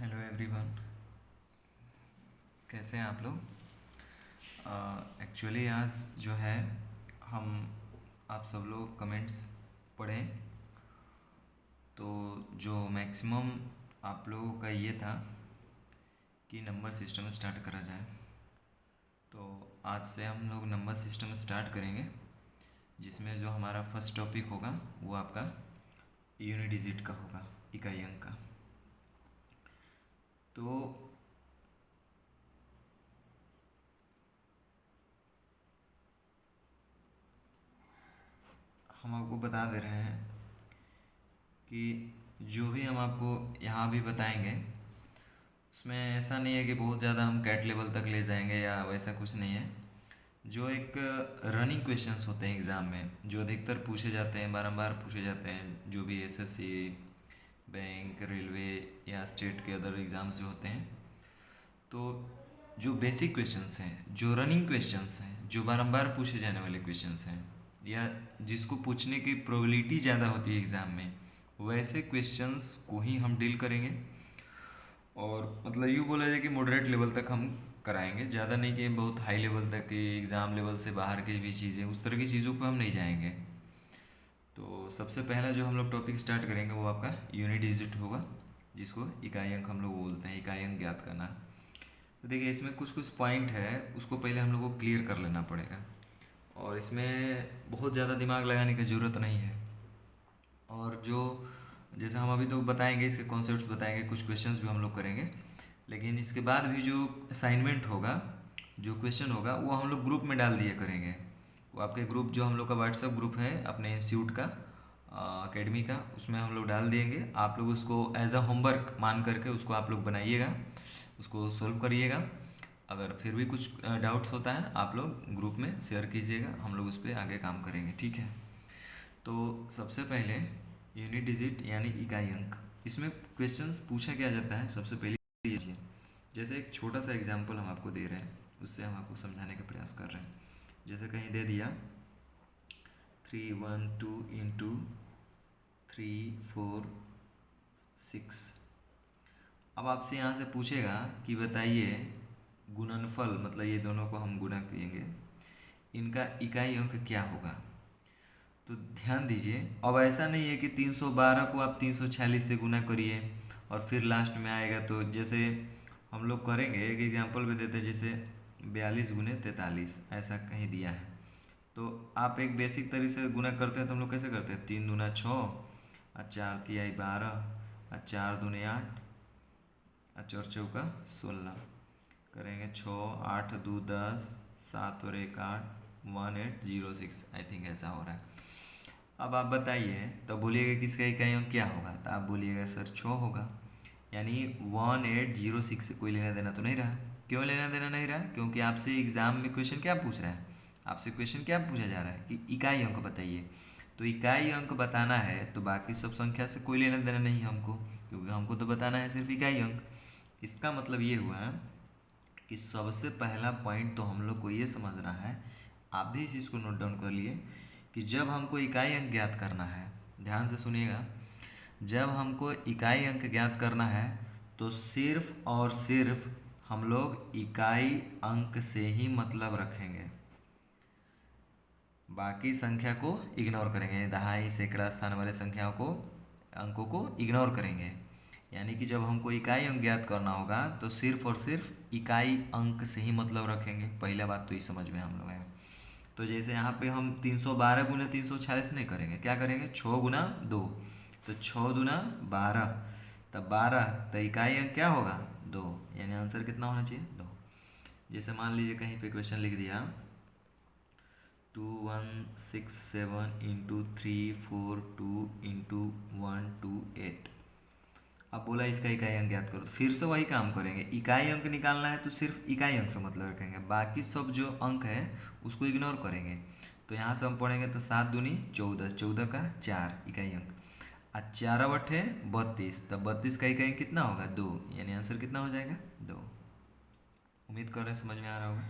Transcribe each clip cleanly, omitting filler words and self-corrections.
Hello everyone. कैसे हैं आप लोग? एक्चुअली आज जो है हम आप सब लोग कमेंट्स पढ़ें तो जो मैक्सिमम आप लोगों का ये था कि नंबर सिस्टम स्टार्ट करा जाए। तो आज से हम लोग नंबर सिस्टम स्टार्ट करेंगे, जिसमें जो हमारा फर्स्ट टॉपिक होगा वो आपका यूनिट डिजिट का होगा, इकाई अंक का। तो हम आपको बता दे रहे हैं कि जो भी हम आपको यहाँ भी बताएंगे उसमें ऐसा नहीं है कि बहुत ज़्यादा हम कैट लेवल तक ले जाएंगे या वैसा कुछ नहीं है। जो एक रनिंग क्वेश्चंस होते हैं एग्ज़ाम में, जो अधिकतर पूछे जाते हैं, बारंबार पूछे जाते हैं, जो भी एसएससी, बैंक, रेलवे या स्टेट के अदर एग्ज़ाम्स जो होते हैं, तो जो बेसिक क्वेश्चंस हैं, जो रनिंग क्वेश्चंस हैं, जो बारंबार पूछे जाने वाले क्वेश्चंस हैं या जिसको पूछने की प्रोबेबिलिटी ज़्यादा होती है एग्ज़ाम में, वैसे क्वेश्चंस को ही हम डील करेंगे। और मतलब यूँ बोला जाए कि मॉडरेट लेवल तक हम कराएंगे, ज़्यादा नहीं कि बहुत हाई लेवल तक की एग्ज़ाम लेवल से बाहर की भी चीज़ें, उस तरह की चीज़ों पर हम नहीं जाएंगे। तो सबसे पहला जो हम लोग टॉपिक स्टार्ट करेंगे वो आपका यूनिट डिजिट होगा, जिसको इकाई अंक हम लोग बोलते हैं, इकाई अंक ज्ञात करना। तो देखिए इसमें कुछ कुछ पॉइंट है, उसको पहले हम लोग को क्लियर कर लेना पड़ेगा, और इसमें बहुत ज़्यादा दिमाग लगाने की ज़रूरत नहीं है। और जो जैसे हम अभी तो बताएंगे, इसके कॉन्सेप्ट्स बताएंगे, कुछ क्वेश्चंस भी हम लोग करेंगे, लेकिन इसके बाद भी जो असाइनमेंट होगा, जो क्वेश्चन होगा, वो हम लोग ग्रुप में डाल दिया करेंगे। वो आपके ग्रुप, जो हम लोग का व्हाट्सएप ग्रुप है अपने इंस्टीट्यूट का, अकेडमी का, उसमें हम लोग डाल देंगे। आप लोग उसको एज अ होमवर्क मान करके उसको आप लोग बनाइएगा, उसको सोल्व करिएगा। अगर फिर भी कुछ डाउट्स होता है, आप लोग ग्रुप में शेयर कीजिएगा, हम लोग उस पर आगे काम करेंगे, ठीक है। तो सबसे पहले यूनिट डिजिट यानी इकाई अंक, इसमें क्वेश्चंस पूछा क्या जाता है, सबसे पहले ये चीज़। जैसे एक छोटा सा एग्जांपल हम आपको दे रहे हैं, उससे हम आपको समझाने का प्रयास कर रहे हैं। जैसे कहीं दे दिया 312 × 3 4 6। अब आपसे यहाँ से पूछेगा कि बताइए गुणनफल, मतलब ये दोनों को हम गुणा करेंगे, इनका इकाई अंक क्या होगा। तो ध्यान दीजिए, अब ऐसा नहीं है कि 312 को आप 346 से गुना करिए और फिर लास्ट में आएगा। तो जैसे हम लोग करेंगे, एक एग्जांपल भी देते हैं, जैसे 42 × 43 ऐसा कहीं दिया है। तो आप एक बेसिक तरीके से गुना करते हैं, तो हम लोग कैसे करते हैं, 3 दूना 6 और 4 तिहाई 12 और 4 दूने 8 और 4 चौका 16 करेंगे। 6 8 2 10 7 और 1 8 1806, आई थिंक ऐसा हो रहा है। अब आप बताइए, तो बोलिएगा किसका इकाई अंक क्या होगा, तो आप बोलिएगा सर 6 होगा। यानी 1806 से कोई लेना देना तो नहीं रहा। क्यों लेना देना नहीं रहा? क्योंकि आपसे एग्जाम में क्वेश्चन क्या पूछ रहा है, आपसे क्वेश्चन क्या पूछा जा रहा है कि इकाई अंक बताइए। तो इकाई अंक बताना है तो बाकी सब संख्या से कोई लेना देना नहीं है हमको, क्योंकि हमको तो बताना है सिर्फ इकाई अंक। इसका मतलब ये हुआ कि सबसे पहला पॉइंट तो हम लोग को ये समझना है, आप भी इस चीज़ को नोट डाउन कर लिए, कि जब हमको इकाई अंक ज्ञात करना है, ध्यान से सुनिएगा, जब हमको इकाई अंक ज्ञात करना है तो सिर्फ और सिर्फ हम लोग इकाई अंक से ही मतलब रखेंगे, बाकी संख्या को इग्नोर करेंगे। दहाई, सैकड़ा स्थान वाले संख्याओं को, अंकों को इग्नोर करेंगे। यानी कि जब हमको इकाई अंक ज्ञात करना होगा तो सिर्फ और सिर्फ इकाई अंक से ही मतलब रखेंगे। पहला बात तो ये समझ में हम लोग आए। तो जैसे यहाँ पे हम 312 × 346 नहीं करेंगे, क्या करेंगे, 6 × 2, तो 6 दूना 12, तब 12, तो इकाई अंक क्या होगा, 2। यानी आंसर कितना होना चाहिए, 2। जैसे मान लीजिए कहीं पे क्वेश्चन लिख दिया 2167 × 3 4 2 × 1 2 8, अब बोला इसका इकाई अंक ज्ञात करो, तो फिर से वही काम करेंगे। इकाई अंक निकालना है तो सिर्फ इकाई अंक से मतलब रखेंगे, बाकी सब जो अंक है उसको इग्नोर करेंगे। तो यहाँ से हम पढ़ेंगे तो 7 दूनी 14, 14 का 4 इकाई अंक, और 4 × 8 = 32, तब 32 का इकाई अंक कितना होगा, 2। यानी आंसर कितना हो जाएगा, 2। उम्मीद कर रहे हैं समझ में आ रहा होगा।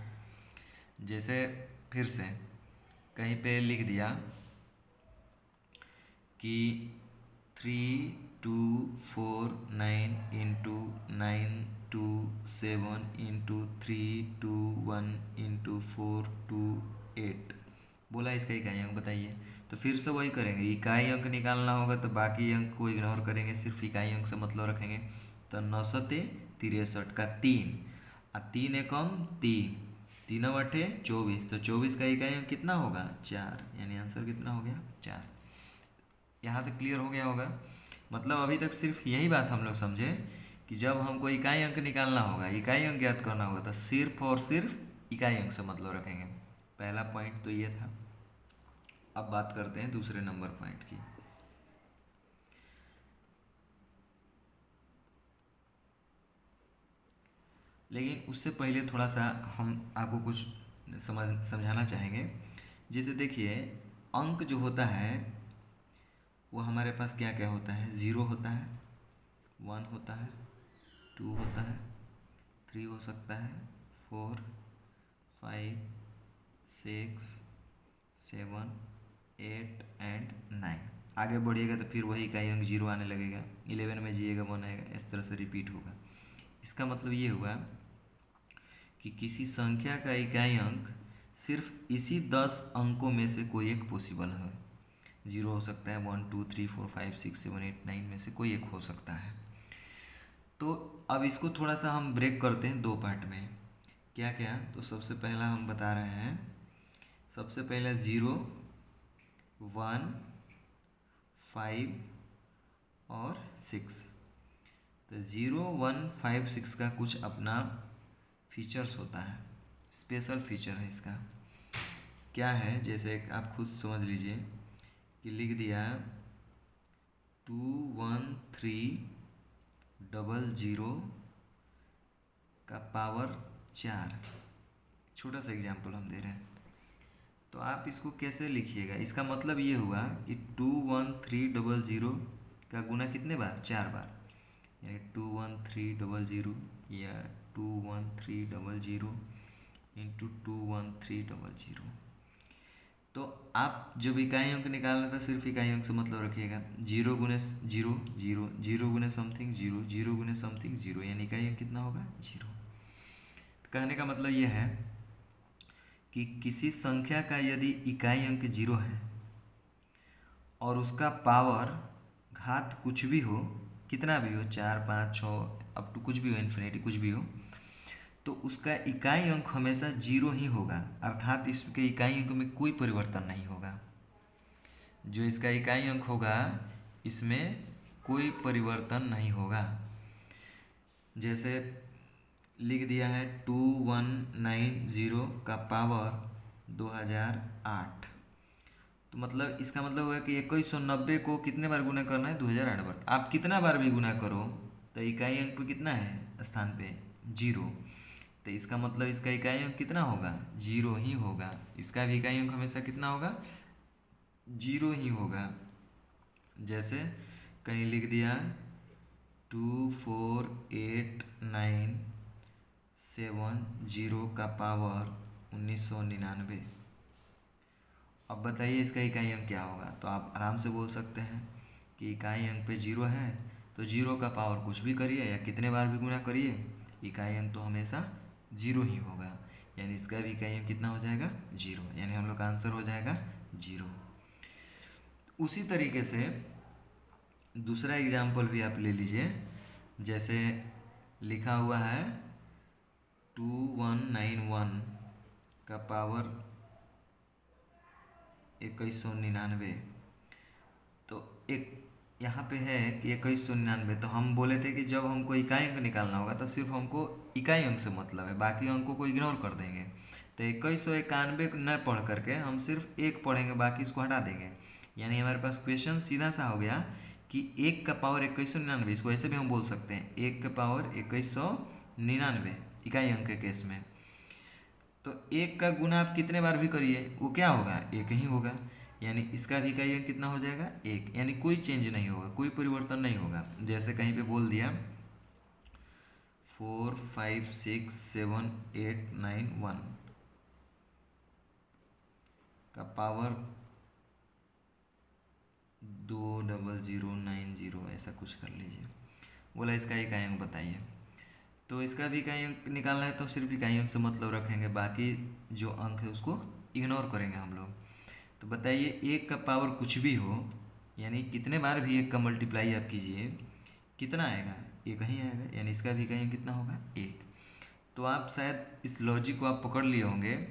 जैसे फिर से कहीं पे लिख दिया कि 249 इंटू 927 इंटू 321 इंटू 428 बोला। इसका इकाई अंक बताइए। तो फिर से वही करेंगे, इकाई अंक निकालना होगा तो बाकी अंक को इग्नोर करेंगे, सिर्फ इकाई अंक से मतलब रखेंगे। तो 963 का 3 और 3 एकम 3, 3 अठे 24, तो 24 का इकाई अंक कितना होगा 4, यानी आंसर कितना हो गया 4। यहाँ तक क्लियर हो गया होगा। मतलब अभी तक सिर्फ यही बात हम लोग समझे कि जब हमको इकाई अंक निकालना होगा, इकाई अंक ज्ञात करना होगा, तो सिर्फ और सिर्फ इकाई अंक से मतलब रखेंगे। पहला पॉइंट तो ये था। अब बात करते हैं दूसरे नंबर पॉइंट की। लेकिन उससे पहले थोड़ा सा हम आपको कुछ समझाना चाहेंगे। जैसे देखिए, अंक जो होता है वो हमारे पास क्या क्या होता है, 0 होता है, 1 होता है, 2 होता है, 3 हो सकता है, 4, 5, 6, 7, 8 एंड 9। आगे बढ़िएगा तो फिर वही इकाई अंक 0 आने लगेगा, 11 में जाइएगा 1 आएगा, इस तरह से रिपीट होगा। इसका मतलब ये हुआ कि किसी संख्या का इकाई अंक सिर्फ इसी 10 अंकों में से कोई एक पॉसिबल है। 0 हो सकता है, 1, 2, 3, 4, 5, 6, 7, 8, 9 में से कोई एक हो सकता है। तो अब इसको थोड़ा सा हम ब्रेक करते हैं दो पार्ट में। क्या क्या? तो सबसे पहला हम बता रहे हैं, सबसे पहला 0, 1, 5 और 6। तो 0, 1, 5, 6 का कुछ अपना फीचर्स होता है, स्पेशल फीचर है इसका। क्या है, जैसे आप खुद समझ लीजिए कि लिख दिया 21300 का पावर 4। छोटा सा एग्जाम्पल हम दे रहे हैं, तो आप इसको कैसे लिखिएगा। इसका मतलब ये हुआ कि 21300 का गुना कितने बार, 4 बार, यानी 21300 या 21300 इंटू 21300। तो आप जब इकाई अंक निकालना था सिर्फ इकाई अंक से मतलब रखिएगा। 0 गुने 0 0, 0 गुने समथिंग 0, 0 गुने समथिंग 0, यानी इकाई अंक कितना होगा 0। कहने का मतलब यह है कि किसी संख्या का यदि इकाई अंक 0 है और उसका पावर घात कुछ भी हो, कितना भी हो, 4, 5, 6 अप टू कुछ भी हो, इन्फिनिटी कुछ भी हो, तो उसका इकाई अंक हमेशा 0 ही होगा, अर्थात इसके इकाई अंक में कोई परिवर्तन नहीं होगा। जो इसका इकाई अंक होगा इसमें कोई परिवर्तन नहीं होगा। जैसे लिख दिया है 2190 का पावर 2008, तो मतलब इसका मतलब हुआ कि 2190 को कितने बार गुना करना है, 2008 बार। आप कितना बार भी गुना करो तो इकाई अंक पे कितना है स्थान पे 0, तो इसका मतलब इसका इकाई अंक कितना होगा 0 ही होगा। इसका भी इकाई अंक हमेशा कितना होगा 0 ही होगा। जैसे कहीं लिख दिया 24897 का पावर 1999। अब बताइए इसका इकाई अंक क्या होगा। तो आप आराम से बोल सकते हैं कि इकाई अंक पे 0 है तो 0 का पावर कुछ भी करिए या कितने बार भी गुना करिए, इकाई अंक तो हमेशा 0 ही होगा, यानी इसका भी इकाई अंक कितना हो जाएगा 0, यानी हम लोग का आंसर हो जाएगा 0। उसी तरीके से दूसरा एग्जाम्पल भी आप ले लीजिए। जैसे लिखा हुआ है 2191 का पावर 2199। तो एक यहाँ पे है कि 2199, तो हम बोले थे कि जब हमको इकाई अंक निकालना होगा तो सिर्फ हमको इकाई अंक से मतलब है, बाकी अंकों को इग्नोर कर देंगे। तो 2191 न पढ़ करके हम सिर्फ एक पढ़ेंगे, बाकी इसको हटा देंगे। यानी हमारे पास क्वेश्चन सीधा सा हो गया कि 1 का पावर 2199, इसको ऐसे भी हम बोल सकते हैं 1 का पावर 2199 इकाई अंक के केस में। तो 1 का गुना आप कितने बार भी करिए वो क्या होगा 1 ही होगा, यानी इसका भी इकाई अंक कितना हो जाएगा 1, यानी कोई चेंज नहीं होगा, कोई परिवर्तन नहीं होगा। जैसे कहीं पे बोल दिया 4, 5, 6, 7, 8, 9, 1 का पावर 20090 ऐसा कुछ कर लीजिए। बोला इसका इकाई अंक बताइए। तो इसका भी इकाई अंक निकालना है तो सिर्फ इकाई अंक से मतलब रखेंगे, बाकी जो अंक है उसको इग्नोर करेंगे हम लोग। तो बताइए एक का पावर कुछ भी हो, यानी कितने बार भी एक का मल्टीप्लाई आप कीजिए, कितना आएगा? एक ही आएगा, यानी इसका भी इकाई अंक कितना होगा? एक। तो आप शायद इस लॉजिक को आप पकड़ लिए होंगे।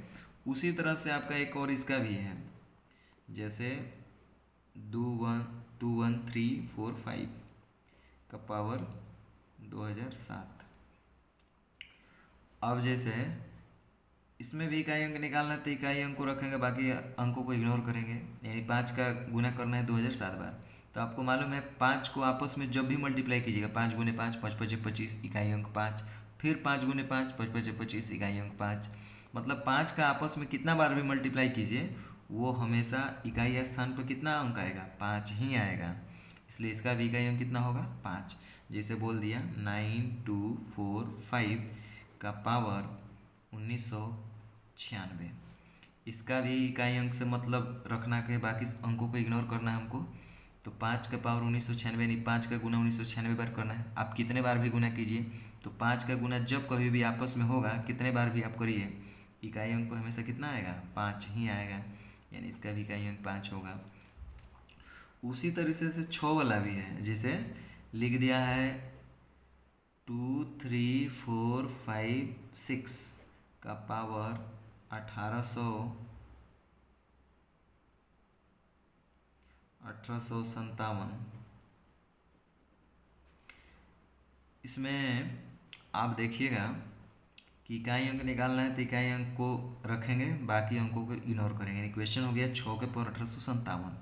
उसी तरह से आपका एक और इसका भी है, जैसे 21345 का पावर 2007। अब जैसे इसमें भी इकाई अंक निकालना है तो इकाई अंक को रखेंगे, बाकी अंकों को इग्नोर करेंगे। यानी 5 का गुना करना है 2007 बार। तो आपको मालूम है 5 को आपस में जब भी मल्टीप्लाई कीजिएगा, 5 गुने 5 5 पचे 25 इकाई अंक 5, फिर 5 गुने 5 5 पचे 25 इकाई अंक 5। मतलब 5 का आपस में कितना बार भी मल्टीप्लाई कीजिए वो हमेशा इकाई स्थान पर कितना अंक आएगा? 5 ही आएगा। इसलिए इसका भी इकाई अंक कितना होगा? 5। जैसे बोल दिया 9245 का पावर 1996। इसका भी इकाई अंक से मतलब रखना के बाकी अंकों को इग्नोर करना है हमको। तो 5 का पावर 1996 नहीं, 5 का गुना 1996 बार करना है। आप कितने बार भी गुना कीजिए तो 5 का गुना जब कभी भी आपस में होगा, कितने बार भी आप करिए, इकाई अंक को हमेशा कितना आएगा? 5 ही आएगा। यानी इसका भी इकाई अंक 5 होगा। उसी तरीके से 6 वाला भी है, जैसे लिख दिया है 23456 का पावर 1857। इसमें आप देखिएगा कि इकाई अंक निकालना है तो इकाई अंक को रखेंगे, बाकी अंकों को इग्नोर करेंगे। यानी क्वेश्चन हो गया 6 के पावर 1857।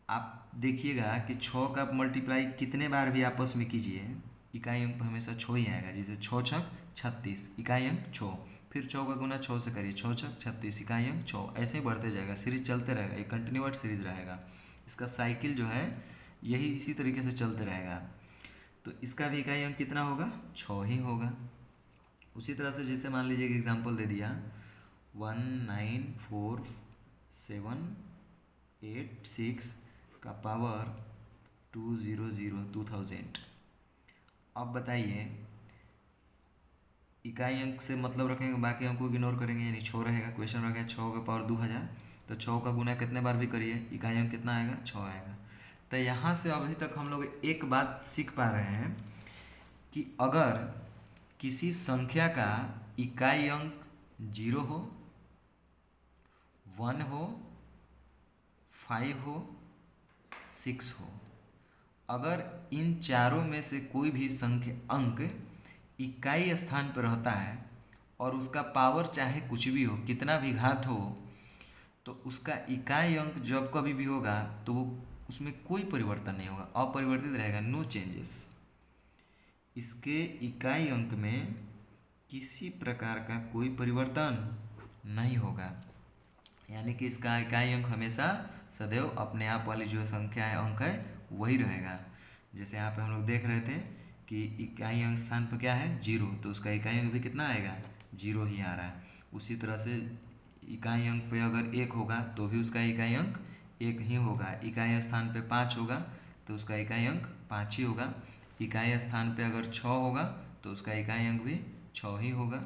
आप देखिएगा कि 6 का मल्टीप्लाई कितने बार भी आपस में कीजिए, इकाई अंक हमेशा 6 ही आएगा। जैसे 6 छक 36 इकाई अंक 6, फिर 6 का गुना 6 से करिए, 6 छक 36 इकाई अंक 6। ऐसे ही बढ़ते जाएगा, सीरीज चलते रहेगा, ये कंटिन्यूअस सीरीज रहेगा। इसका साइकिल जो है यही इसी तरीके से चलते रहेगा। तो इसका भी इकाई अंक कितना होगा? 6 ही होगा। उसी तरह से जैसे मान लीजिए एक एग्जांपल दे दिया 194,786 का पावर 2000। अब बताइए इकाई अंक से मतलब रखेंगे, बाकी अंकों को इग्नोर करेंगे। यानी 6 रहेगा, क्वेश्चन रहेगा 6 का पावर 2000। तो 6 का गुना कितने बार भी करिए, इकाई अंक कितना आएगा? 6 आएगा। तो यहाँ से अभी तक हम लोग एक बात सीख पा रहे हैं कि अगर किसी संख्या का इकाई अंक 0 हो, 1 हो, 5 हो, 6 हो, अगर इन चारों में से कोई भी संख्या अंक इकाई स्थान पर रहता है और उसका पावर चाहे कुछ भी हो, कितना भी घात हो, तो उसका इकाई अंक जब कभी भी होगा तो वो उसमें कोई परिवर्तन नहीं होगा, अपरिवर्तित रहेगा, नो चेंजेस। इसके इकाई अंक में किसी प्रकार का कोई परिवर्तन नहीं होगा। यानी कि इसका इकाई अंक हमेशा सदैव अपने आप वाली जो संख्या है, अंक है, वही रहेगा। जैसे यहाँ पे हम लोग देख रहे थे कि इकाई अंक स्थान पर क्या है? 0, तो उसका इकाई अंक भी कितना आएगा? 0 ही आ रहा है। उसी तरह से इकाई अंक पे अगर 1 होगा तो भी उसका इकाई अंक 1 ही होगा। इकाई स्थान पे 5 होगा तो उसका इकाई अंक 5 ही होगा। इकाई स्थान पे अगर 6 होगा तो उसका इकाई अंक भी 6 ही होगा।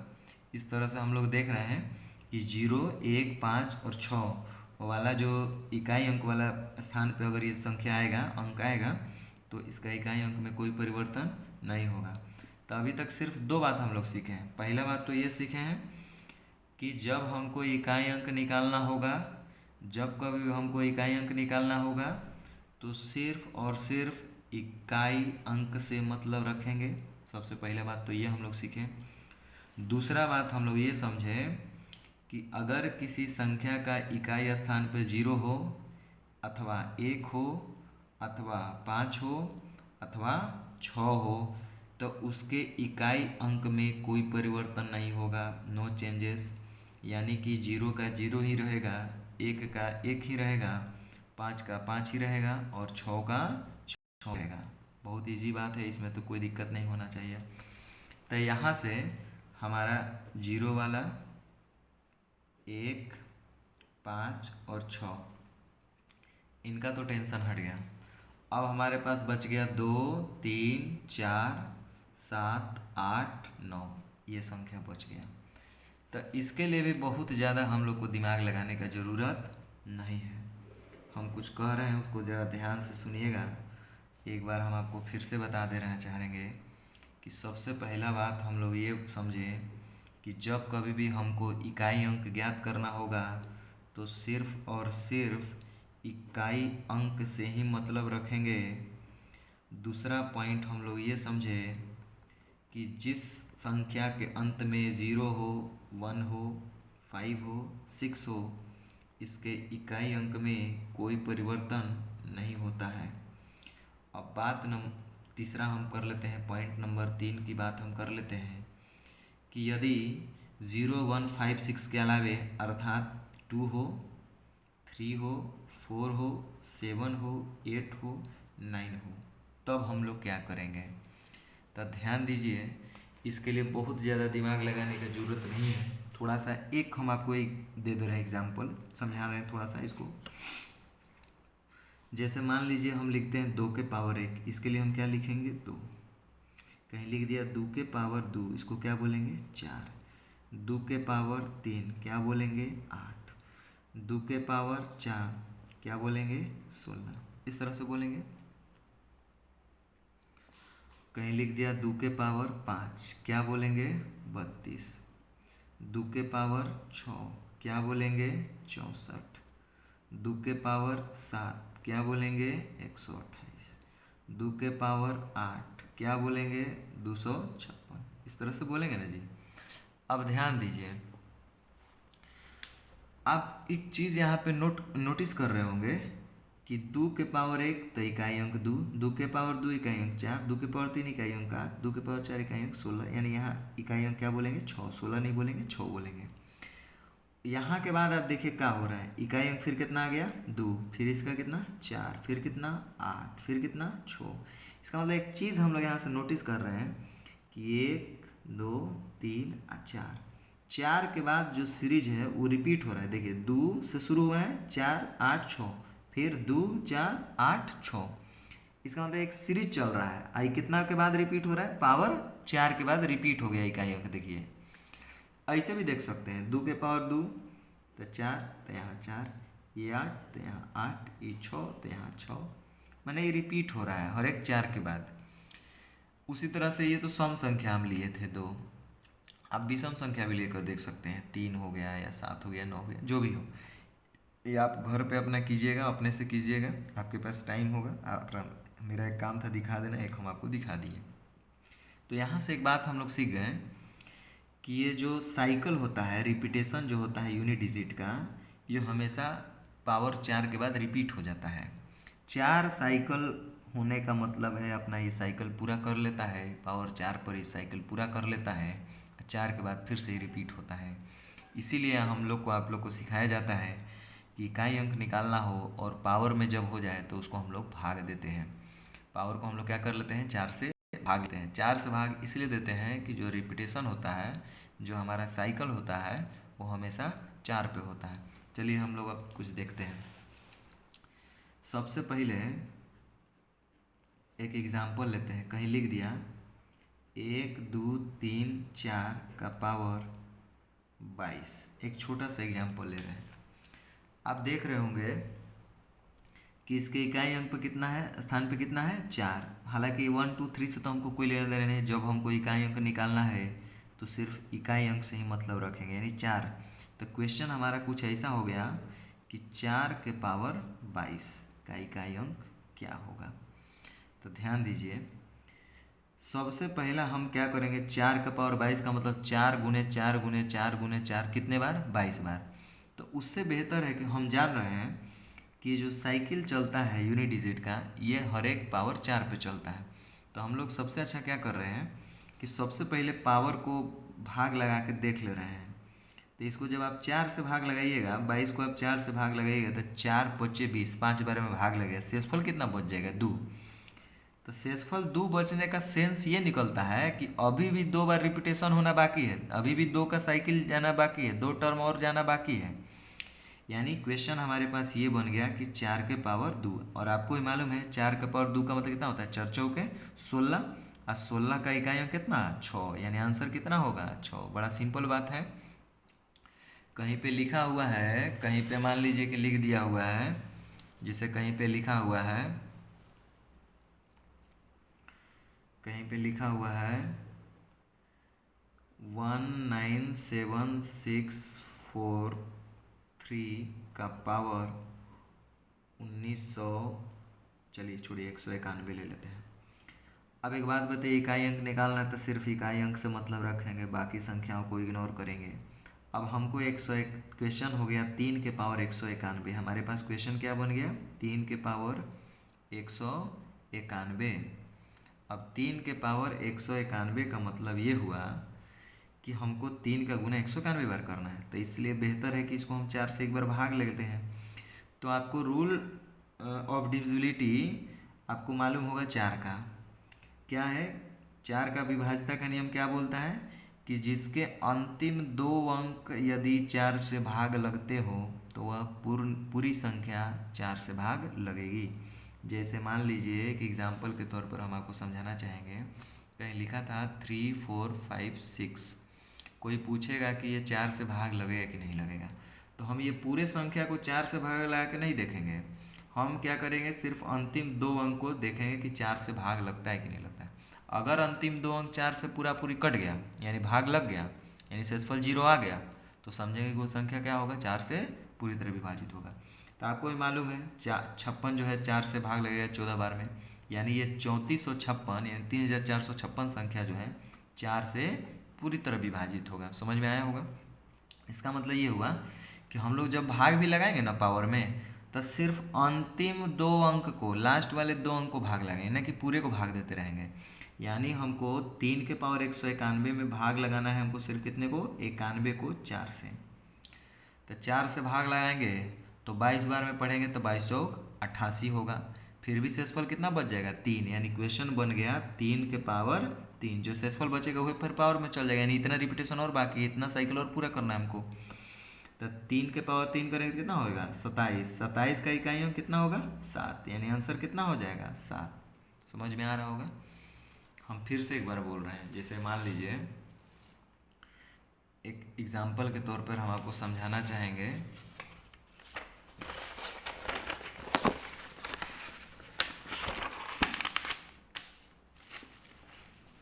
इस तरह से हम लोग देख रहे हैं कि 0, 1, 5 और 6 वाला जो इकाई अंक वाला स्थान पे अगर ये संख्या आएगा, अंक आएगा, तो इसका इकाई अंक में कोई परिवर्तन नहीं होगा। तो अभी तक सिर्फ 2 बात हम लोग सीखे हैं। पहला बात तो ये सीखे हैं कि जब हमको इकाई अंक निकालना होगा, जब कभी हमको इकाई अंक निकालना होगा तो सिर्फ और सिर्फ इकाई अंक से मतलब रखेंगे। सबसे पहला बात तो ये हम लोग सीखें। दूसरा बात हम लोग ये समझें कि अगर किसी संख्या का इकाई स्थान पर 0 हो अथवा 1 हो अथवा 5 हो अथवा 6 हो तो उसके इकाई अंक में कोई परिवर्तन नहीं होगा, नो चेंजेस। यानी कि 0 का 0 ही रहेगा, 1 का 1 ही रहेगा, 5 का 5 ही रहेगा और 6 का 6 रहेगा। बहुत इजी बात है, इसमें तो कोई दिक्कत नहीं होना चाहिए। तो यहाँ से हमारा 0 वाला, 1, 5 और 6 इनका तो टेंशन हट गया। अब हमारे पास बच गया 2, 3, 4, 7, 8, 9, ये संख्या बच गया। तो इसके लिए भी बहुत ज़्यादा हम लोग को दिमाग लगाने का ज़रूरत नहीं है। हम कुछ कह रहे हैं उसको ज़रा ध्यान से सुनिएगा। एक बार हम आपको फिर से बता दे रहे चाहेंगे कि सबसे पहला बात हम लोग ये समझें कि जब कभी भी हमको इकाई अंक ज्ञात करना होगा तो सिर्फ और सिर्फ इकाई अंक से ही मतलब रखेंगे। दूसरा पॉइंट हम लोग ये समझे कि जिस संख्या के अंत में 0 हो, 1 हो, 5 हो, 6 हो, इसके इकाई अंक में कोई परिवर्तन नहीं होता है। अब तीसरा हम कर लेते हैं, पॉइंट नंबर 3 की बात हम कर लेते हैं कि यदि 0, 1, 5, 6 के अलावे अर्थात 2 हो, 3 हो, 4 हो, 7 हो, 8 हो, 9 हो, तब हम लोग क्या करेंगे। तो ध्यान दीजिए, इसके लिए बहुत ज़्यादा दिमाग लगाने की ज़रूरत नहीं है। थोड़ा सा एक हम आपको एक दे रहे हैं एग्जाम्पल, समझा रहे हैं थोड़ा सा इसको। जैसे मान लीजिए हम लिखते हैं 2 के पावर 1, इसके लिए हम क्या लिखेंगे 2। कहीं लिख दिया 2 के पावर 2, इसको क्या बोलेंगे 4। 2 के पावर 3 क्या बोलेंगे 8। 2 के पावर 4 क्या बोलेंगे 16। इस तरह से बोलेंगे। कहीं लिख दिया 2 के पावर 5 क्या बोलेंगे 32। 2 के पावर 6 क्या बोलेंगे 64। 2 के पावर 7 क्या बोलेंगे 128। 2 के पावर 8 क्या बोलेंगे 256। इस तरह से बोलेंगे ना जी। अब ध्यान दीजिए, आप एक चीज़ यहाँ पे नोटिस कर रहे होंगे कि 2 के पावर 1 तो इकाई अंक 2, 2 के पावर 2 इकाई अंक 4, 2 के पावर 3 इकाई अंक 8, 2 के पावर 4 इकाई अंक 16, यानी यहाँ इकाई अंक क्या बोलेंगे 6, 16 नहीं बोलेंगे 6 बोलेंगे। यहाँ के बाद आप देखिए क्या हो रहा है, इकाई अंक फिर कितना आ गया 2, फिर इसका कितना 4, फिर कितना 8, फिर कितना 6। इसका मतलब एक चीज़ हम लोग यहाँ से नोटिस कर रहे हैं कि 1, 2, 3, 4, 4 के बाद जो सीरीज है वो रिपीट हो रहा है। देखिए 2 से शुरू हुआ है, 4, 8, 6, फिर 2, 4, 8, 6। इसका मतलब एक सीरीज चल रहा है। आई कितना के बाद रिपीट हो रहा है, पावर 4 के बाद रिपीट हो गया इकाई अंक। देखिए ऐसे भी देख सकते हैं, 2 के पावर 2 तो 4, तो यहाँ 4, ये 8 तो यहाँ 8, ये 6 तो यहाँ 6, मैंने ये रिपीट हो रहा है हर एक 4 के बाद। उसी तरह से ये तो सम संख्या हम लिए थे 2, आप विषम संख्या भी लेकर देख सकते हैं, 3 हो गया या 7 हो गया, 9 हो गया, जो भी हो। ये आप घर पे अपना कीजिएगा, अपने से कीजिएगा, आपके पास टाइम होगा। आप मेरा एक काम था दिखा देना, एक हम आपको दिखा दिए। तो यहाँ से एक बात हम लोग सीख गए कि ये जो साइकिल होता है, रिपीटेशन जो होता है यूनिट डिजिट का, ये हमेशा पावर 4 के बाद रिपीट हो जाता है। 4 साइकिल होने का मतलब है अपना ये साइकिल पूरा कर लेता है, पावर 4 पर ये साइकिल पूरा कर लेता है, 4 के बाद फिर से रिपीट होता है। इसीलिए हम लोग को, आप लोग को सिखाया जाता है कि इकाई अंक निकालना हो और पावर में जब हो जाए तो उसको हम लोग भाग देते हैं। पावर को हम लोग क्या कर लेते हैं 4 से भाग लेते हैं। 4 से भाग इसलिए देते हैं कि जो रिपीटेशन होता है, जो हमारा साइकिल होता है, वो हमेशा 4 पे होता है। चलिए हम लोग अब कुछ देखते हैं। सबसे पहले एक एग्जाम्पल लेते हैं। कहीं लिख दिया 1, 2, 3, 4 का पावर 22। एक छोटा सा एग्जाम्पल ले रहे हैं। आप देख रहे होंगे कि इसके इकाई अंक पे कितना है, स्थान पे कितना है 4। हालांकि 1, 2, 3 से तो हमको कोई लेना देना नहीं। जब हमको इकाई अंक निकालना है तो सिर्फ इकाई अंक से ही मतलब रखेंगे, यानी 4। तो क्वेश्चन हमारा कुछ ऐसा हो गया कि 4 के पावर 22 का इकाई अंक क्या होगा। तो ध्यान दीजिए, सबसे पहला हम क्या करेंगे, 4 का पावर 22 का मतलब 4 गुने 4 गुने 4 गुने 4, कितने बार 22 बार। तो उससे बेहतर है कि हम जान रहे हैं कि जो साइकिल चलता है यूनिट डिजिट का, ये हर एक पावर 4 पे चलता है। तो हम लोग सबसे अच्छा क्या कर रहे हैं कि सबसे पहले पावर को भाग लगा के देख ले रहे हैं। तो इसको जब आप 4 से भाग लगाइएगा, 22 को आप 4 से भाग लगाइएगा तो 4 पच्चे 20, 5 बार में भाग लगेगा, शेषफल कितना बच जाएगा 2। तो शेषफल 2 बचने का सेंस ये निकलता है कि अभी भी 2 बार रिपीटेशन होना बाकी है, अभी भी 2 का साइकिल जाना बाकी है, 2 टर्म और जाना बाकी है। यानी क्वेश्चन हमारे पास ये बन गया कि 4 के पावर 2, और आपको ही मालूम है 4 के पावर 2 का मतलब कितना होता है, 4 चौके 16, और 16 का इकाई अंक कितना, 6, यानी आंसर कितना होगा 6। बड़ा सिंपल बात है। कहीं पे लिखा हुआ है, कहीं पे मान लीजिए कि लिख दिया हुआ है, जैसे कहीं पे लिखा हुआ है, कहीं पे लिखा हुआ है 19763 का पावर 1900, चलिए छोड़िए 191 ले लेते हैं। अब एक बात बताइए, इकाई अंक निकालना है तो सिर्फ इकाई अंक से मतलब रखेंगे, बाकी संख्याओं को इग्नोर करेंगे। अब हमको 101 क्वेश्चन हो गया 3 के पावर 191। हमारे पास क्वेश्चन क्या बन गया, 3 के पावर 191। अब 3 के पावर 191 का मतलब ये हुआ कि हमको 3 का गुना 191 बार करना है, तो इसलिए बेहतर है कि इसको हम 4 से एक बार भाग लेते हैं। तो आपको रूल ऑफ डिविजिबिलिटी आपको मालूम होगा 4 का क्या है। 4 का विभाज्यता का नियम क्या बोलता है कि जिसके अंतिम 2 अंक यदि 4 से भाग लगते हो तो वह पूरी संख्या 4 से भाग लगेगी। जैसे मान लीजिए कि एग्जाम्पल के तौर पर हम आपको समझाना चाहेंगे, कहीं लिखा था 3 4 5 6। कोई पूछेगा कि ये 4 से भाग लगेगा कि नहीं लगेगा, तो हम ये पूरे संख्या को 4 से भाग लगा के नहीं देखेंगे। हम क्या करेंगे, सिर्फ अंतिम 2 अंक को देखेंगे कि 4 से भाग लगता है कि नहीं लगता है। अगर अंतिम 2 अंक 4 से पूरी कट गया, यानी भाग लग गया, यानी शेषफल 0 आ गया, तो समझेंगे कि वो संख्या क्या होगा, 4 से पूरी तरह विभाजित होगा। तो आपको भी मालूम है 56 जो है 4 से भाग लगेगा 14 बार में, यानी ये 3456 यानी 3456 संख्या जो है 4 से पूरी तरह विभाजित होगा। समझ में आया होगा। इसका मतलब ये हुआ कि हम लोग जब भाग भी लगाएंगे ना पावर में, तो सिर्फ अंतिम 2 अंक को, लास्ट वाले 2 अंक को भाग लगाएंगे, ना कि पूरे को भाग देते रहेंगे। यानी हमको 3 के पावर 191 में भाग लगाना है, हमको सिर्फ कितने को, 91 को 4 से। तो 4 से भाग लगाएंगे तो 22 बार में पढ़ेंगे तो 22 चौक 88 होगा। फिर भी शेषफल कितना बच जाएगा, 3, यानी क्वेश्चन बन गया 3 के पावर 3। जो शेषफल बचेगा वही फिर पावर में चल जाएगा, यानी इतना रिपीटेशन और बाकी, इतना साइकिल और पूरा करना है हमको। तो 3 के पावर 3 करेंगे कितना होगा, 27। 27 का इकाई अंक कितना होगा, 7, यानी आंसर कितना हो जाएगा, 7। समझ में आ रहा होगा। हम फिर से एक बार बोल रहे हैं, जैसे मान लीजिए एक एग्जाम्पल के तौर पर हम आपको समझाना चाहेंगे।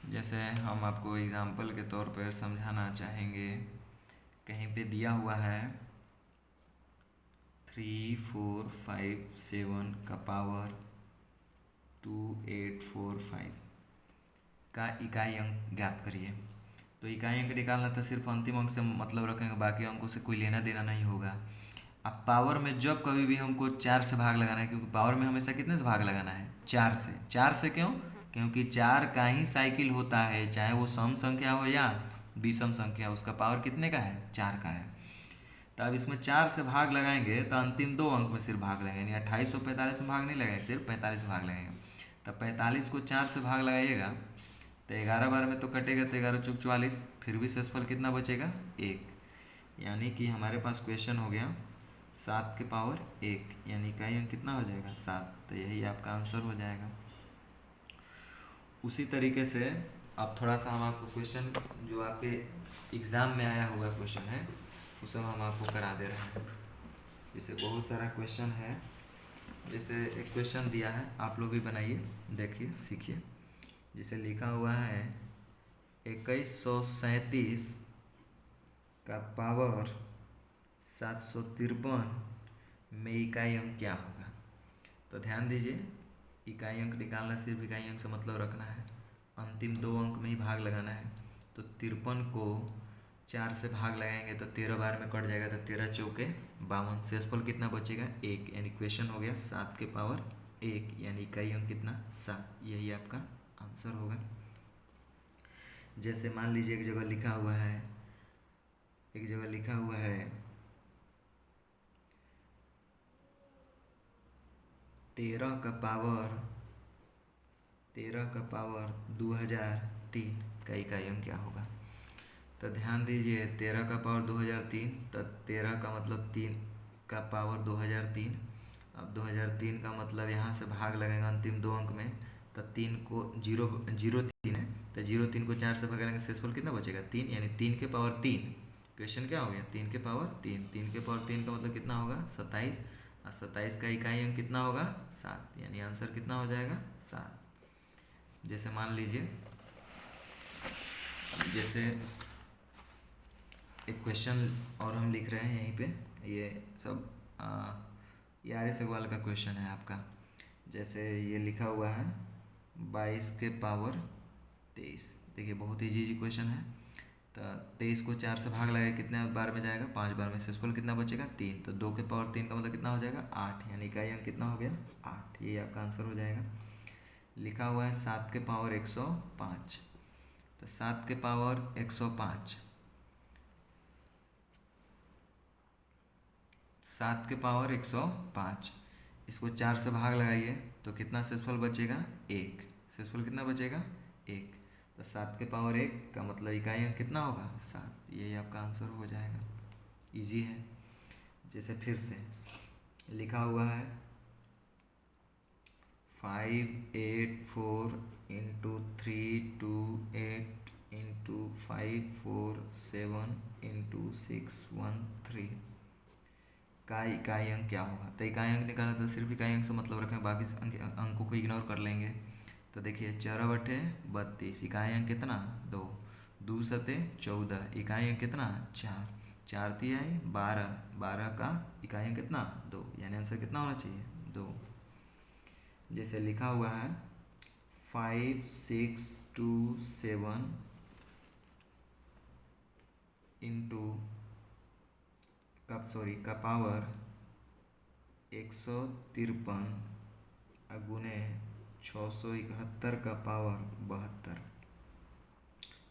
जैसे हम आपको एग्जाम्पल के तौर पर समझाना चाहेंगे, कहीं पे दिया हुआ है 3 4 5 7 का पावर 2 8 4 5 का इकाई अंक ज्ञात करिए। तो इकाई अंक निकालना था, सिर्फ अंतिम अंक से मतलब रखेंगे, बाकी अंकों से कोई लेना देना नहीं होगा। अब पावर में जब कभी भी हमको 4 से भाग लगाना है, क्योंकि पावर में हमेशा कितने से भाग लगाना है, 4 से। 4 से क्यों, क्योंकि 4 का ही साइकिल होता है, चाहे वो सम संख्या हो या विषम संख्या, उसका पावर कितने का है, 4 का है। तो अब इसमें 4 से भाग लगाएंगे तो अंतिम 2 अंक में सिर्फ भाग लगाएंगे, यानी 28 और 45 में भाग नहीं लगाएंगे, सिर्फ 45 में भाग लगाएंगे। तब 45 को 4 से भाग लगाइएगा तो 11 बार में तो कटेगा, तो 11 चौक 44, फिर भी शेषफल कितना बचेगा, 1। यानी कि हमारे पास क्वेश्चन हो गया 7 के पावर 1, यानी इकाई अंक कितना हो जाएगा, 7। तो यही आपका आंसर हो जाएगा। उसी तरीके से अब थोड़ा सा हम आपको क्वेश्चन जो आपके एग्ज़ाम में आया हुआ क्वेश्चन है वो सब हम आपको करा दे रहे हैं। जैसे बहुत सारा क्वेश्चन है, जैसे एक क्वेश्चन दिया है, आप लोग भी बनाइए, देखिए, सीखिए। जैसे लिखा हुआ है 2137 का पावर 753 में इकाई अंक क्या होगा। तो ध्यान दीजिए, इकाई अंक निकालना, सिर्फ इकाई अंक से मतलब रखना है, अंतिम 2 अंक में ही भाग लगाना है। तो 53 को 4 से भाग लगाएंगे तो 13 बार में कट जाएगा, तो 13 चौके 52, शेषफल कितना बचेगा, 1, यानी क्वेश्चन हो गया 7 के पावर 1, यानी इकाई अंक कितना, 7। यही आपका आंसर होगा। जैसे मान लीजिए एक जगह लिखा हुआ है 13 का पावर 2003 का इकाई अंक क्या होगा। तो ध्यान दीजिए 13 का पावर 2003, तो 13 का मतलब 3, का पावर 2003। अब 2003 का मतलब यहाँ से भाग लगेगा अंतिम दो अंक में, तो 3 को जीरो जीरो 3 है, तो 0 3 को 4 से भगाएंगे, शेषफल कितना बचेगा 3, यानी 3 के पावर 3। क्वेश्चन क्या हो गया 3 के पावर 3। 3 के पावर 3 का मतलब कितना होगा 27, और 27 का इकाई अंक कितना होगा 7, यानी आंसर कितना हो जाएगा 7। जैसे मान लीजिए, जैसे एक क्वेश्चन और हम लिख रहे हैं यहीं पे, ये सब ये आर्य सगवाल का क्वेश्चन है आपका। जैसे ये लिखा हुआ है 22 के पावर 23। देखिए बहुत इजी क्वेश्चन है। तो 23 को 4 से भाग लगाए कितने बार में जाएगा 5 बार में, शेषफल कितना बचेगा 3। तो 2 के पावर 3 का मतलब कितना हो जाएगा 8, यानी इकाई अंक कितना हो गया 8। ये आपका आंसर हो जाएगा। लिखा हुआ है 7 के पावर 105। तो 7 के पावर 105, 7 के पावर 105, इसको 4 से भाग लगाइए तो कितना शेषफल बचेगा 1। शेषफल कितना बचेगा 1। तो 7 के पावर 1 का मतलब इकाई अंक कितना होगा 7। यही आपका आंसर हो जाएगा। इजी है। जैसे फिर से लिखा हुआ है 584 इंटू 328 इंटू 547 इंटू 613 का इकाई अंक क्या होगा। तो इकाई अंक निकालना तो सिर्फ इकाई अंक से मतलब रखें, बाकी अंकों को इग्नोर कर लेंगे। तो देखिए 4/32, इकाई अंक कितना 2, 2 सते 14, इकाई अंक कितना 4, 4 तिहाई 12, 12 का इकाई अंक कितना 2, यानी आंसर कितना होना चाहिए 2। जैसे लिखा हुआ है 5627 इंटू का पावर 153 गुने 671 का पावर 72।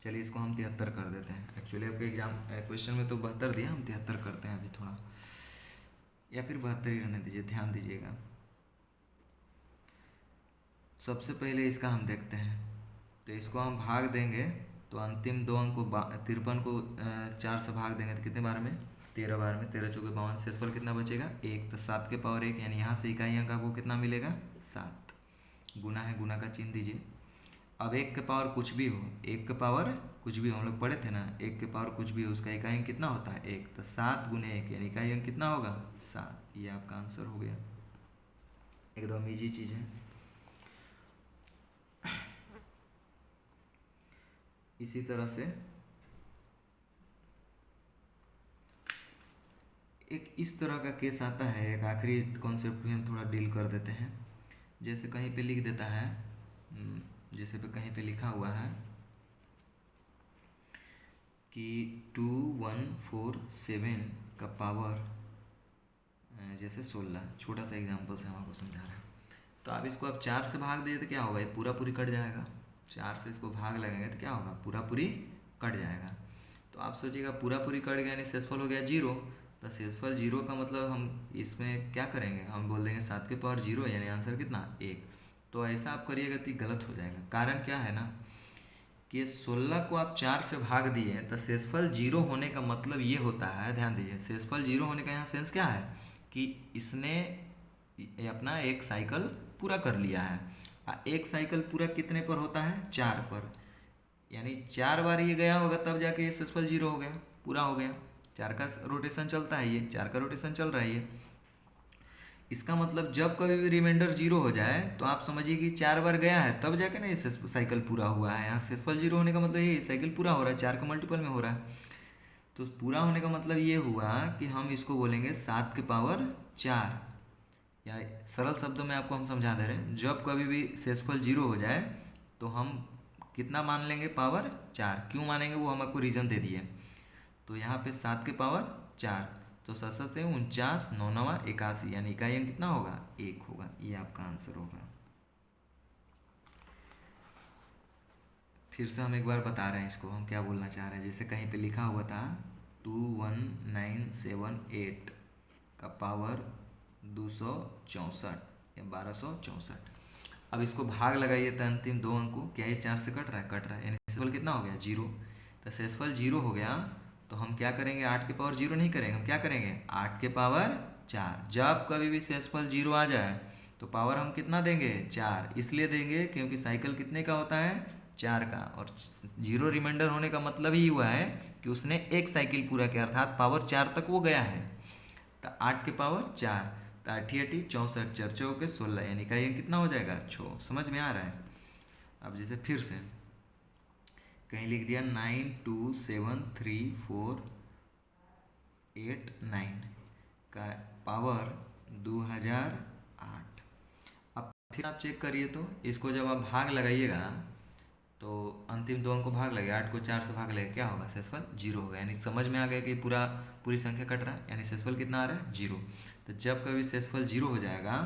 चलिए इसको हम 73 कर देते हैं। एक्चुअली आपके एग्जाम क्वेश्चन में तो 72 दिया, हम 73 करते हैं अभी थोड़ा, या फिर 72 ही रहने दीजिए, ध्यान दीजिएगा। सबसे पहले इसका हम देखते हैं। तो इसको हम भाग देंगे तो अंतिम दो अंक को 53 को 4 से भाग देंगे तो कितने बार में 13 बार में, 13 चौके 52, शेषफल कितना बचेगा 1। तो 7 के पावर 1, यानी यहाँ से इकाई अंक आपको कितना मिलेगा 7। गुना है, गुना का चिन्ह दीजिए। अब 1 के पावर कुछ भी हो, 1 के पावर कुछ भी हो, हम लोग पढ़े थे ना, 1 के पावर कुछ भी हो उसका इकाई अंक कितना होता है 1। तो 7 गुने 1, यानी इकाई अंक कितना होगा 7। ये आपका आंसर हो गया। एकदम ईजी चीज़ है। इसी तरह से एक इस तरह का केस आता है, एक आखिरी कॉन्सेप्ट भी हम थोड़ा डील कर देते हैं। जैसे कहीं पे लिख देता है, जैसे पे कहीं पे लिखा हुआ है कि 2147 का पावर जैसे 16, छोटा सा एग्जांपल से हम आपको समझा रहे हैं। तो आप इसको अब 4 से भाग दिए तो क्या होगा, ये पूरा पूरी कट जाएगा। 4 से इसको भाग लगेंगे तो क्या होगा, पूरा पूरी कट जाएगा। तो आप सोचिएगा पूरा पूरी कट गया यानी शेषफल हो गया 0। तो शेषफल 0 का मतलब हम इसमें क्या करेंगे, हम बोल देंगे 7 के पावर 0, यानी आंसर कितना 1। तो ऐसा आप करिएगा तो गलत हो जाएगा। कारण क्या है ना कि 16 को आप 4 से भाग दिए तो शेषफल 0 होने का मतलब ये होता है, ध्यान दीजिए, शेषफल 0 होने का यहाँ सेंस क्या है कि इसने अपना एक साइकिल पूरा कर लिया है। एक साइकिल पूरा कितने पर होता है 4 पर, यानी 4 बार ये गया होगा तब जाके ये शेषफल 0 हो गया, पूरा हो गया। 4 का रोटेशन चलता है, ये 4 का रोटेशन चल रहा है ये। इसका मतलब जब कभी भी रिमाइंडर 0 हो जाए तो आप समझिए कि 4 बार गया है तब जाके ना ये साइकिल पूरा हुआ है। यहाँ शेषफल 0 होने का मतलब ये साइकिल पूरा हो रहा है, 4 का मल्टीपल में हो रहा है। तो पूरा होने का मतलब ये हुआ कि हम इसको बोलेंगे 7 के पावर 4, या सरल शब्दों में आपको हम समझा दे रहे हैं, जब कभी भी शेषफल 0 हो जाए तो हम कितना मान लेंगे पावर 4। क्यों मानेंगे वो हम आपको रीज़न दे दिए। तो यहाँ पे 7 के पावर 4, तो 7 7 49, 9 9 81, यानी इकाई अंक कितना होगा 1 होगा। ये आपका आंसर होगा। फिर से हम एक बार बता रहे हैं इसको हम क्या बोलना चाह रहे हैं। जैसे कहीं पे लिखा हुआ था 21978 का पावर 264 या 1264। अब इसको भाग लगाइए तो अंतिम दो अंक को, क्या ये 4 से कट रहा है, कट रहा है, यानी शेषफल कितना हो गया 0। तो शेषफल 0 हो गया तो हम क्या करेंगे, 8 के पावर 0 नहीं करेंगे, हम क्या करेंगे 8 के पावर 4। जब कभी भी शेषफल 0 आ जाए तो पावर हम कितना देंगे, 4। इसलिए देंगे क्योंकि साइकिल कितने का होता है, 4 का, और 0 रिमाइंडर होने का मतलब ही हुआ है कि उसने एक साइकिल पूरा किया, अर्थात पावर 4 तक वो गया है। तो 8 के पावर 4, तो 8 64, 4 चौके 16, यानी का ये कितना हो जाएगा, 6। समझ में आ रहा है। अब जैसे फिर से कहीं लिख दिया 9273489 का पावर 2008। अब फिर आप चेक करिए, तो इसको जब आप भाग लगाइएगा तो अंतिम दो अंक को भाग लगेगा, 8 को 4 से भाग लगेगा, क्या होगा, शेषफल 0 होगा। यानी समझ में आ गया कि पूरी संख्या कट रहा है, यानी शेषफल कितना आ रहा है, 0। तो जब कभी शेषफल 0 हो जाएगा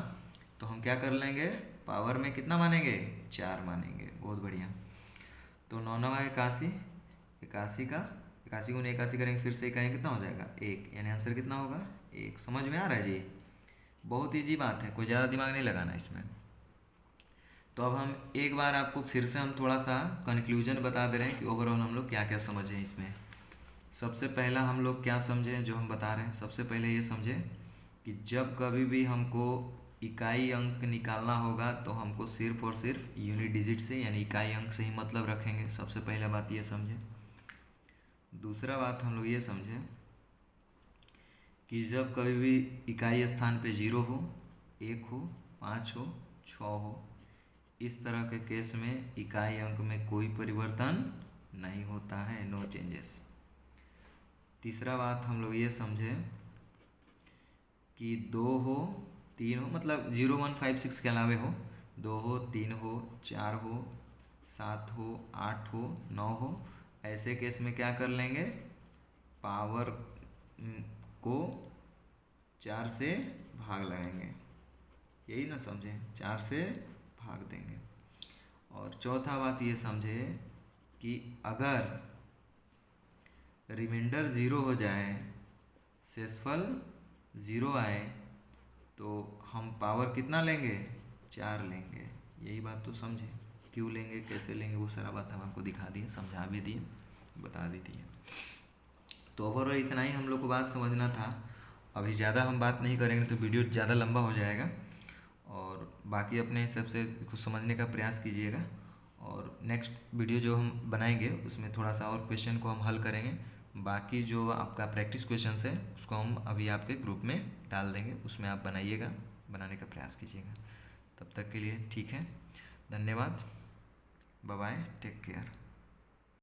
तो हम क्या कर लेंगे, पावर में कितना मानेंगे, 4 मानेंगे। बहुत बढ़िया। तो 9 9 81, 81 का 81 गुने 81 करेंगे, फिर से इकाई कितना हो जाएगा, 1, यानी आंसर कितना होगा, 1। समझ में आ रहा है जी। बहुत ईजी बात है, कोई ज़्यादा दिमाग नहीं लगाना इसमें। तो अब हम एक बार आपको फिर से हम थोड़ा सा कंक्लूजन बता दे रहे हैं कि ओवरऑल हम लोग क्या क्या समझे इसमें। सबसे पहला हम लोग क्या समझे जो हम बता रहे हैं, सबसे पहले ये समझे कि जब कभी भी हमको इकाई अंक निकालना होगा तो हमको सिर्फ और सिर्फ यूनिट डिजिट से यानी इकाई अंक से ही मतलब रखेंगे। सबसे पहला बात ये समझे। दूसरा बात हम लोग ये समझे कि जब कभी भी इकाई स्थान पे 0 हो, 1 हो, 5 हो, 6 हो, इस तरह के केस में इकाई अंक में कोई परिवर्तन नहीं होता है, नो चेंजेस। तीसरा बात हम लोग ये समझे कि 2 हो, 3 हो, मतलब 0 1 5 6 के अलावे हो, 2 हो, 3 हो, 4 हो, 7 हो, 8 हो, 9 हो, ऐसे केस में क्या कर लेंगे, पावर को 4 से भाग लगाएंगे। यही ना समझे, 4 से भाग देंगे। और चौथा बात ये समझे कि अगर रिमाइंडर 0 हो जाए, शेषफल 0 आए, तो हम पावर कितना लेंगे, 4 लेंगे। यही बात तो समझे। क्यों लेंगे, कैसे लेंगे, वो सारा बात हम आपको दिखा दिए, समझा भी दिए, बता भी दिए। तो ओवरऑल इतना ही हम लोग को बात समझना था। अभी ज़्यादा हम बात नहीं करेंगे तो वीडियो ज़्यादा लंबा हो जाएगा, और बाकी अपने हिसाब से कुछ समझने का प्रयास कीजिएगा। और नेक्स्ट वीडियो जो हम बनाएंगे उसमें थोड़ा सा और क्वेश्चन को हम हल करेंगे। बाकी जो आपका प्रैक्टिस क्वेश्चंस है उसको हम अभी आपके ग्रुप में डाल देंगे, उसमें आप बनाइएगा, बनाने का प्रयास कीजिएगा। तब तक के लिए ठीक है, धन्यवाद, बाय बाय, टेक केयर।